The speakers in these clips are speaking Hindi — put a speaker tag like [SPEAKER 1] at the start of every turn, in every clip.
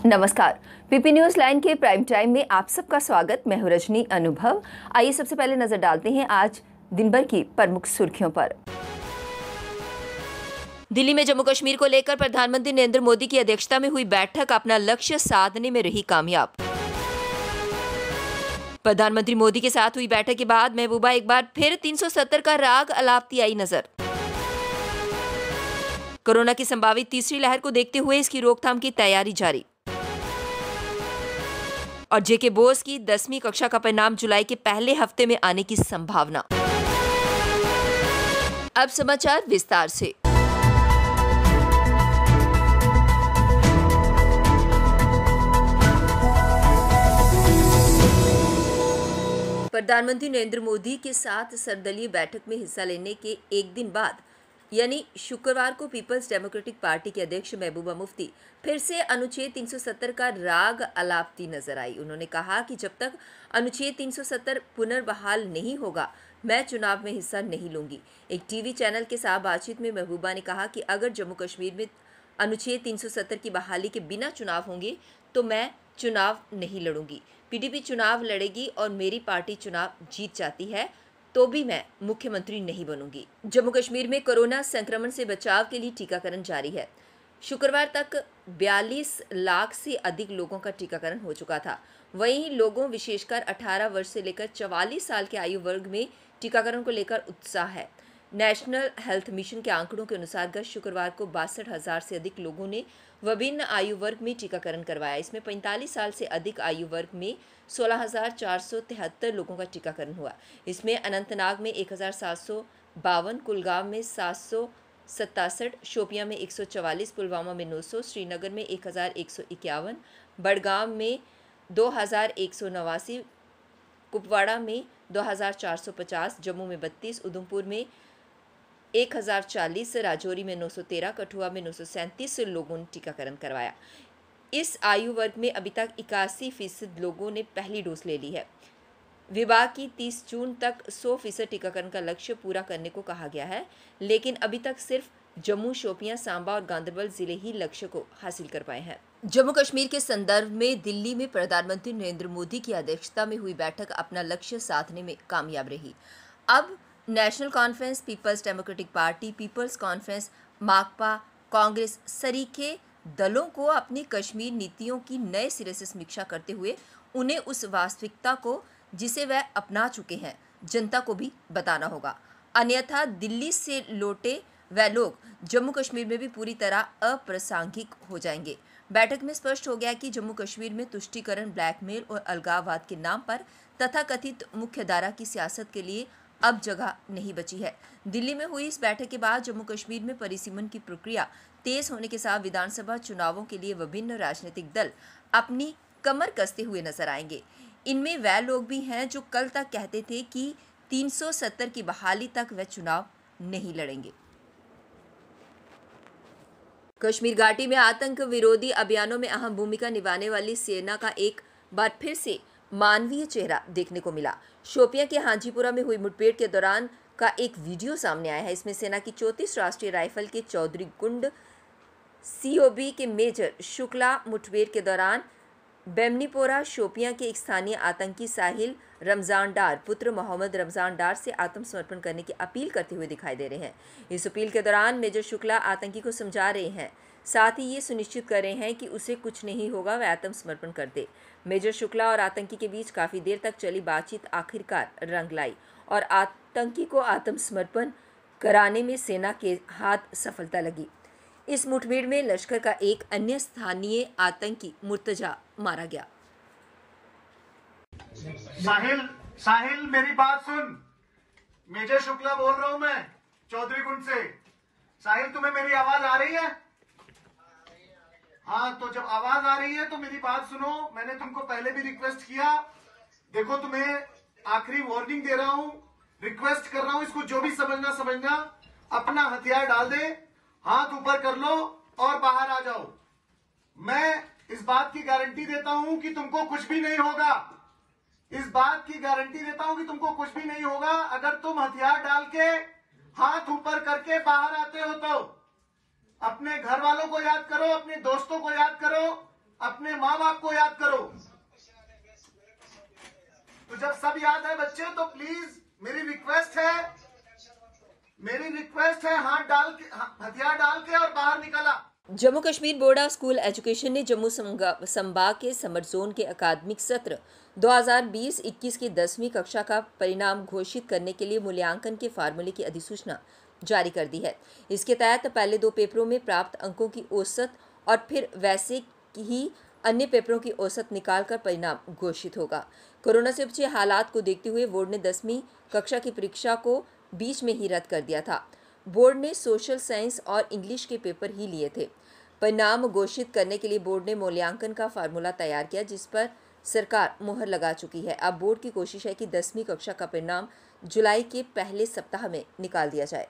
[SPEAKER 1] नमस्कार, पीपी न्यूज लाइन के प्राइम टाइम में आप सबका स्वागत। मैं हूं रजनी अनुभव। आइए सबसे पहले नजर डालते हैं आज दिन भर की प्रमुख सुर्खियों पर। दिल्ली में जम्मू कश्मीर को लेकर प्रधानमंत्री नरेंद्र मोदी की अध्यक्षता में हुई बैठक अपना लक्ष्य साधने में रही कामयाब। प्रधानमंत्री मोदी के साथ हुई बैठक के बाद महबूबा एक बार फिर 370 का राग अलापती आई नजर। कोरोना की संभावित तीसरी लहर को देखते हुए इसकी रोकथाम की तैयारी जारी। और जेके बोस की 10वीं कक्षा का परिणाम जुलाई के पहले हफ्ते में आने की संभावना। अब समाचार विस्तार से। प्रधानमंत्री नरेंद्र मोदी के साथ सर्वदलीय बैठक में हिस्सा लेने के एक दिन बाद यानी शुक्रवार को पीपल्स डेमोक्रेटिक पार्टी के अध्यक्ष महबूबा मुफ्ती फिर से अनुच्छेद 370 का राग अलापती नजर आई। उन्होंने कहा कि जब तक अनुच्छेद 370 पुनर्बहाल नहीं होगा मैं चुनाव में हिस्सा नहीं लूंगी। एक टीवी चैनल के साथ बातचीत में महबूबा ने कहा कि अगर जम्मू कश्मीर में अनुच्छेद 370 की बहाली के बिना चुनाव होंगे तो मैं चुनाव नहीं लड़ूंगी। पीडीपी चुनाव लड़ेगी और मेरी पार्टी चुनाव जीत जाती है तो भी मैं मुख्यमंत्री नहीं बनूंगी। जम्मू कश्मीर में कोरोना संक्रमण से बचाव के लिए टीकाकरण जारी है। शुक्रवार तक 42 लाख से अधिक लोगों का टीकाकरण हो चुका था। वहीं लोगों विशेषकर 18 वर्ष से लेकर 44 साल के आयु वर्ग में टीकाकरण को लेकर उत्साह है। नेशनल हेल्थ मिशन के आंकड़ों के अनुसार गत शुक्रवार को 62,000 से अधिक लोगों ने विभिन्न आयु वर्ग में टीकाकरण करवाया। इसमें 45 साल से अधिक आयु वर्ग में 16,473 लोगों का टीकाकरण हुआ। इसमें अनंतनाग में 1,752, कुलगाम में 767, शोपियां में 144, पुलवामा में 900, श्रीनगर में 1,151, बडगाम में 2,189, कुपवाड़ा में 2,450, जम्मू में 32, उधमपुर में 1,040, राजौरी में 913, कठुआ में 937 लोगों ने टीकाकरण करवाया। इस आयु वर्ग में अभी तक 81% लोगों ने पहली डोज ले ली है। विभाग की 30 जून तक 100% टीकाकरण का लक्ष्य पूरा करने को कहा गया है, लेकिन अभी तक सिर्फ जम्मू, शोपियां, सांबा और गांदरबल जिले ही लक्ष्य को हासिल कर पाए हैं। जम्मू कश्मीर के संदर्भ में दिल्ली में प्रधानमंत्री नरेंद्र मोदी की अध्यक्षता में हुई बैठक अपना लक्ष्य साधने में कामयाब रही। अब National Conference, People's Democratic Party, People's Conference, Makpa, Congress सरीखे दलों को अपनी कश्मीर नीतियों की नए सिरे से समीक्षा करते हुए उन्हें उस वास्तविकता को जिसे वह अपना चुके हैं जनता को भी बताना होगा, अन्यथा दिल्ली से लौटे वह लोग जम्मू कश्मीर में भी पूरी तरह अप्रासंगिक हो जाएंगे। बैठक में स्पष्ट हो गया कि जम्मू कश्मीर में तुष्टीकरण, ब्लैकमेल और अलगाववाद के नाम पर तथाकथित मुख्यधारा की सियासत के लिए अब जगह नहीं बची है। दिल्ली में हुई इस बैठक के बाद जम्मू कश्मीर में परिसीमन की प्रक्रिया तेज होने के साथ विधानसभा चुनावों के लिए विभिन्न राजनीतिक दल अपनी कमर कसते हुए नजर आएंगे। इनमें वह लोग भी हैं जो कल तक कहते थे कि 370 की बहाली तक वह चुनाव नहीं लड़ेंगे। कश्मीर घाटी में आतंक विरोधी अभियानों में अहम भूमिका निभाने वाली सेना का एक बार फिर से मानवीय चेहरा देखने को मिला। शोपियां के हाजीपुरा में हुई मुठभेड़ के दौरान का एक वीडियो सामने आया है। इसमें सेना की 34 राष्ट्रीय राइफल के चौधरी गुंड सीओबी के मेजर शुक्ला मुठभेड़ के दौरान बेमनीपोरा शोपियां के एक स्थानीय आतंकी साहिल रमजान डार पुत्र मोहम्मद रमजान डार से आत्मसमर्पण करने की अपील करते हुए दिखाई दे रहे हैं। इस अपील के दौरान मेजर शुक्ला आतंकी को समझा रहे हैं, साथ ही ये सुनिश्चित कर रहे हैं कि उसे कुछ नहीं होगा, वह आत्मसमर्पण कर दे। मेजर शुक्ला और आतंकी के बीच काफ़ी देर तक चली बातचीत आखिरकार रंग लाई और आतंकी को आत्मसमर्पण कराने में सेना के हाथ सफलता लगी। इस मुठभेड़ में लश्कर का एक अन्य स्थानीय आतंकी मुर्तजा मारा गया।
[SPEAKER 2] साहिल मेरी बात सुन। मेजर शुक्ला बोल रहा हूं मैं चौधरी गुंड से। साहिल तुम्हें मेरी आवाज आ रही है? हाँ, तो जब आवाज आ रही है तो मेरी बात सुनो। मैंने तुमको पहले भी रिक्वेस्ट किया। देखो, तुम्हें आखिरी वार्निंग दे रहा हूं, रिक्वेस्ट कर रहा हूं, इसको जो भी समझना अपना हथियार डाल दे, हाथ ऊपर कर लो और बाहर आ जाओ। मैं इस बात की गारंटी देता हूं कि तुमको कुछ भी नहीं होगा। इस बात की गारंटी देता हूं कि तुमको कुछ भी नहीं होगा अगर तुम हथियार डाल के हाथ ऊपर करके बाहर आते हो तो। अपने घर वालों को याद करो, अपने दोस्तों को याद करो, अपने माँ बाप को याद करो। तो जब सब याद है बच्चे, तो प्लीज मेरी रिक्वेस्ट है हाथ डाल के, हथियार डाल के और बाहर निकला।
[SPEAKER 1] Jammu Kashmir board of school education ने जम्मू संभाग के समर जोन के अकादमिक सत्र 2020-21 की 10वीं कक्षा का परिणाम घोषित करने के लिए मूल्यांकन के फार्मूले की अधिसूचना जारी कर दी है। इसके तहत पहले 2 पेपरों में प्राप्त अंकों की औसत और फिर वैसे ही अन्य पेपरों की औसत निकालकर परिणाम घोषित होगा। कोरोना से उपजे हालात को देखते हुए बोर्ड ने 10वीं कक्षा की परीक्षा को बीच में ही रद्द कर दिया था। बोर्ड ने सोशल साइंस और इंग्लिश के पेपर ही लिए थे। परिणाम घोषित करने के लिए बोर्ड ने मूल्यांकन का फार्मूला तैयार किया, जिस पर सरकार मुहर लगा चुकी है। अब बोर्ड की कोशिश है कि 10वीं कक्षा का परिणाम जुलाई के पहले सप्ताह में निकाल दिया जाए।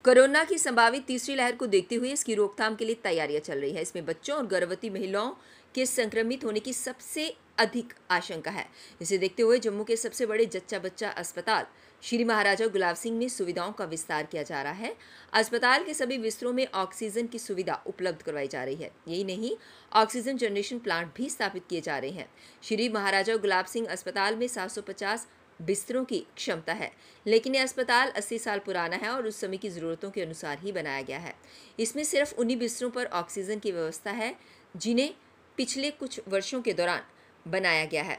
[SPEAKER 1] कोरोना की संभावित तीसरी लहर को देखते हुए इसकी रोकथाम के लिए तैयारियां चल रही है। इसमें बच्चों और गर्भवती महिलाओं के संक्रमित होने की सबसे अधिक आशंका है। इसे देखते हुए जम्मू के सबसे बड़े जच्चा बच्चा अस्पताल श्री महाराजा गुलाब सिंह में सुविधाओं का विस्तार किया जा रहा है। अस्पताल के सभी बिस्तरों में ऑक्सीजन की सुविधा उपलब्ध करवाई जा रही है। यही नहीं, ऑक्सीजन जनरेशन प्लांट भी स्थापित किए जा रहे हैं। श्री महाराजा गुलाब सिंह अस्पताल में 750 बिस्तरों की क्षमता है, लेकिन यह अस्पताल 80 साल पुराना है और उस समय की ज़रूरतों के अनुसार ही बनाया गया है। इसमें सिर्फ 19 बिस्तरों पर ऑक्सीजन की व्यवस्था है, जिन्हें पिछले कुछ वर्षों के दौरान बनाया गया है।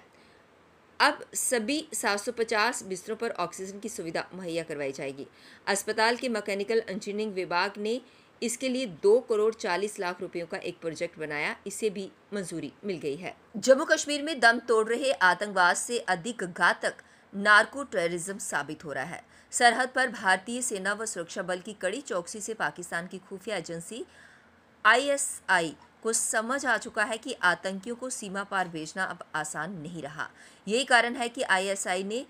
[SPEAKER 1] अब सभी 750 बिस्तरों पर ऑक्सीजन की सुविधा मुहैया करवाई जाएगी। अस्पताल के मैकेनिकल इंजीनियरिंग विभाग ने इसके लिए 2 करोड़ 40 लाख रुपयों का एक प्रोजेक्ट बनाया, इसे भी मंजूरी मिल गई है। जम्मू कश्मीर में दम तोड़ रहे आतंकवाद से अधिक घातक नार्को टेररिज्म साबित हो रहा है। सरहद पर भारतीय सेना व सुरक्षा बल की कड़ी चौकसी से पाकिस्तान की खुफिया एजेंसी ISI को समझ आ चुका है कि आतंकियों को सीमा पार भेजना अब आसान नहीं रहा। यही कारण है कि ISI ने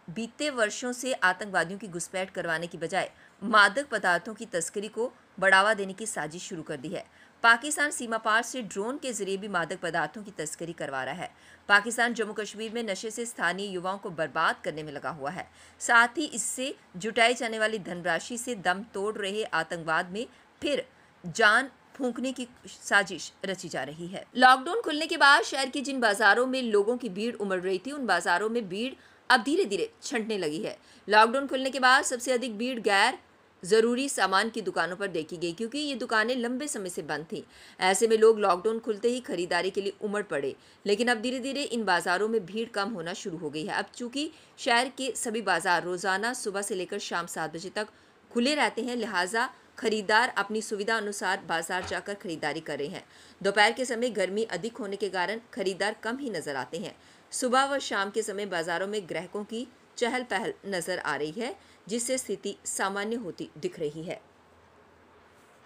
[SPEAKER 1] बीते वर्षों से आतंकवादियों की घुसपैठ करवाने की बजाय मादक पदार्थों की तस्करी को बढ़ावा देने की साजिश शुरू कर दी है। पाकिस्तान सीमा पार से ड्रोन के जरिए भी मादक पदार्थों की तस्करी करवा रहा है। पाकिस्तान जम्मू कश्मीर में नशे से स्थानीय युवाओं को बर्बाद करने में लगा हुआ है। साथ ही इससे जुटाई जाने वाली धनराशि से दम तोड़ रहे आतंकवाद में फिर जान फूंकने की साजिश रची जा रही है। लॉकडाउन खुलने के बाद शहर के जिन बाजारों में लोगों की भीड़ उमड़ रही थी, उन बाजारों में भीड़ अब धीरे धीरे छंटने लगी है। लॉकडाउन खुलने के बाद सबसे अधिक भीड़ गैर जरूरी सामान की दुकानों पर देखी गई, क्योंकि ये दुकानें लंबे समय से बंद थीं। ऐसे में लोग लॉकडाउन खुलते ही खरीदारी के लिए उमड़ पड़े, लेकिन अब धीरे धीरे इन बाजारों में भीड़ कम होना शुरू हो गई है। अब चूंकि शहर के सभी बाजार रोजाना सुबह से लेकर शाम 7 बजे तक खुले रहते हैं, लिहाजा खरीदार अपनी सुविधा अनुसार बाजार जाकर खरीदारी कर रहे हैं। दोपहर के समय गर्मी अधिक होने के कारण खरीदार कम ही नजर आते हैं। सुबह व शाम के समय बाजारों में ग्राहकों की चहल पहल नजर आ रही है, जिससे स्थिति सामान्य होती दिख रही है।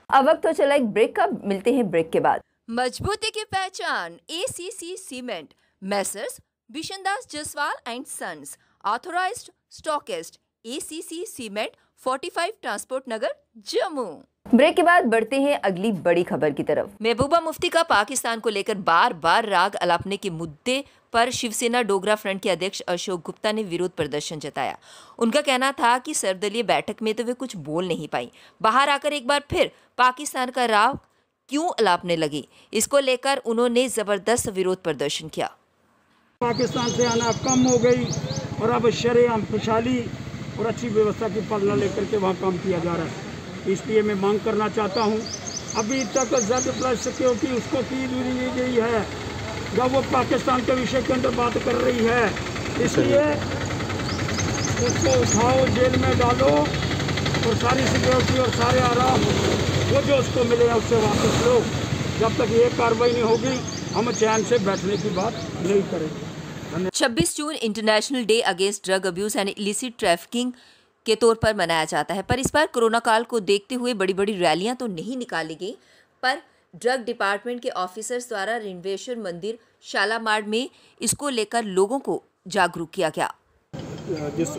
[SPEAKER 1] अब वक्त तो चला एक ब्रेक का, मिलते हैं ब्रेक के बाद। मजबूती की पहचान ACC cement, messrs Bishandas Jaswal and sons, authorised stockist, ACC cement, 45 transport Nagar, Jammu. Break के बाद बढ़ते हैं अगली बड़ी खबर की तरफ। महबूबा मुफ्ती का पाकिस्तान को लेकर बार बार राग अलापने के मुद्दे पर शिवसेना डोगरा फ्रंट के अध्यक्ष अशोक गुप्ता ने विरोध प्रदर्शन जताया। उनका कहना था कि सर्वदलीय बैठक में तो वे कुछ बोल नहीं पाई, बाहर आकर एक बार फिर पाकिस्तान का राग क्यों अलापने लगी, इसको लेकर उन्होंने जबरदस्त विरोध प्रदर्शन किया।
[SPEAKER 3] पाकिस्तान से आना कम हो गई और अब शरेआम खुशहाली और अच्छी व्यवस्था की पालना लेकर के वहाँ काम किया जा रहा है। इसलिए मैं मांग करना चाहता हूँ, अभी तक Z+ सिक्योरिटी उसको की दी गई है जब वो पाकिस्तान के विषय के अंदर बात कर रही है, इसलिए उसको उठाओ, जेल में डालो और सारी सिक्योरिटी और सारे आराम वो जो उसको मिले उससे वापस लो। जब तक ये कार्रवाई नहीं होगी हम चैन से बैठने की बात नहीं करेंगे।
[SPEAKER 1] 26 जून international day against drug abuse and illicit trafficking के तौर पर मनाया जाता है, पर इस बार कोरोना काल को देखते हुए बड़ी बड़ी रैलियां तो नहीं निकाली गई, पर ड्रग डिपार्टमेंट के ऑफिसर्स द्वारा ऋणवेश्वर मंदिर शालामार में इसको लेकर लोगों को जागरूक किया गया।
[SPEAKER 4] जिस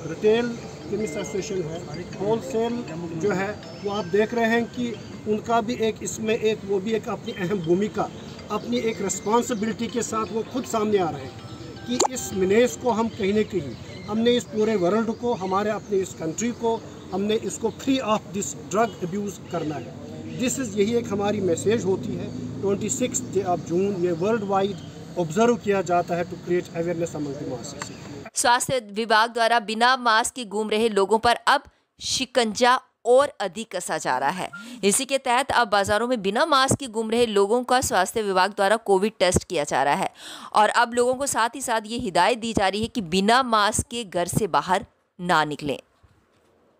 [SPEAKER 4] रिटेल केमिस्ट एसोसिएशन है, होलसेल जो है वो आप देख रहे हैं कि उनका भी एक इसमें एक वो भी एक अपनी अहम भूमिका, अपनी एक रिस्पॉन्सिबिलिटी के साथ वो खुद सामने आ रहे हैं कि इस मिनेस को हम कहीं न कहीं हमने इस पूरे वर्ल्ड को, हमारे अपने इस कंट्री को हमने इसको free of this drug abuse करना है। दिस इज़ यही एक हमारी मैसेज होती है। 26 जून ये वर्ल्ड वाइड ऑब्जर्व किया जाता है to create awareness among the masses.
[SPEAKER 1] स्वास्थ्य विभाग द्वारा बिना मास्क के घूम रहे लोगों पर अब शिकंजा और अधिक कसा जा रहा है। इसी के तहत अब बाजारों में बिना मास्क के घूम रहे लोगों का स्वास्थ्य विभाग द्वारा कोविड टेस्ट किया जा रहा है और अब लोगों को साथ ही साथ ये हिदायत दी जा रही है कि बिना मास्क के घर से बाहर ना निकलें।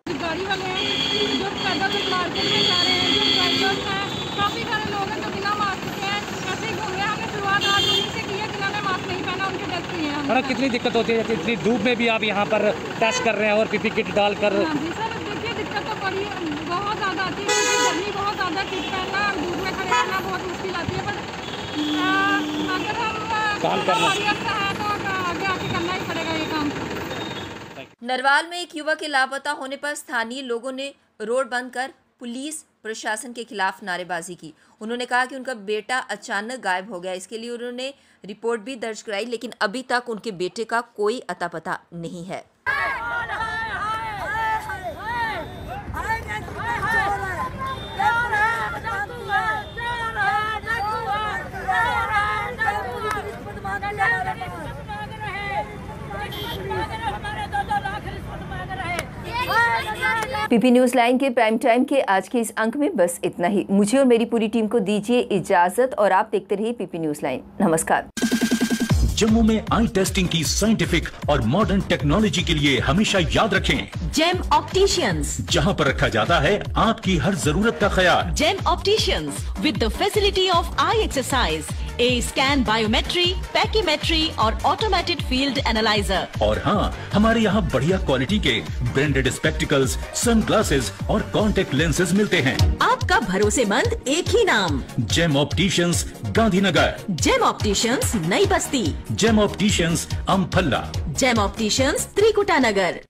[SPEAKER 5] गाड़ी वाले हैं जो पैदल मार्केट में जा रहे हैं, जो ड्राइवर्स हैं, काफ़ी सारे लोग हैं जो बिना मास्क के हैं ऐसे ही घूम रहे हैं। हमने शुरुआत आज उन्हीं से की है जिन्होंने मास्क नहीं पहना, उनके टेस्ट किए हैं।
[SPEAKER 6] और कितनी दिक्कत होती है, कितनी धूप में भी आप यहाँ पर टेस्ट कर रहे हैं और पीपी किट डालकर?
[SPEAKER 5] हाँ जी सर, देखिए दिक्कत तो बड़ी बहुत ज़्यादा आती है क्योंकि गर्मी बहुत ज़्यादा, किट पहनना और धूप में खड़े रहना बहुत मुश्किल आती है। पर अगर हम वॉरियर्स हैं तो आगे आके करना ही पड़ेगा ये काम।
[SPEAKER 1] नरवाल में एक युवक के लापता होने पर स्थानीय लोगों ने रोड बंद कर पुलिस प्रशासन के खिलाफ नारेबाजी की। उन्होंने कहा कि उनका बेटा अचानक गायब हो गया। इसके लिए उन्होंने रिपोर्ट भी दर्ज कराई, लेकिन अभी तक उनके बेटे का कोई अता पता नहीं है। पीपी न्यूज़ लाइन के प्राइम टाइम के आज के इस अंक में बस इतना ही। मुझे और मेरी पूरी टीम को दीजिए इजाजत और आप देखते रहिए पीपी न्यूज़ लाइन। नमस्कार।
[SPEAKER 7] जम्मू में आई टेस्टिंग की साइंटिफिक और मॉडर्न टेक्नोलॉजी के लिए हमेशा याद रखें
[SPEAKER 8] जेम ऑप्टिशियंस,
[SPEAKER 7] जहां पर रखा जाता है आपकी हर जरूरत का ख्याल।
[SPEAKER 8] Gem opticians with the facility of eye exercise, A scan, biometry, pachymetry और ऑटोमेटेड फील्ड एनालाइजर।
[SPEAKER 7] और हाँ, हमारे यहाँ बढ़िया क्वालिटी के ब्रांडेड स्पेक्टिकल्स, सनग्लासेस और कॉन्टेक्ट लेंसेज मिलते हैं।
[SPEAKER 8] आपका भरोसेमंद एक ही नाम,
[SPEAKER 7] Gem opticians, Gandhinagar.
[SPEAKER 8] Gem opticians, Nai Basti.
[SPEAKER 7] Gem opticians, Amphalla.
[SPEAKER 8] Gem opticians, Trikuta नगर।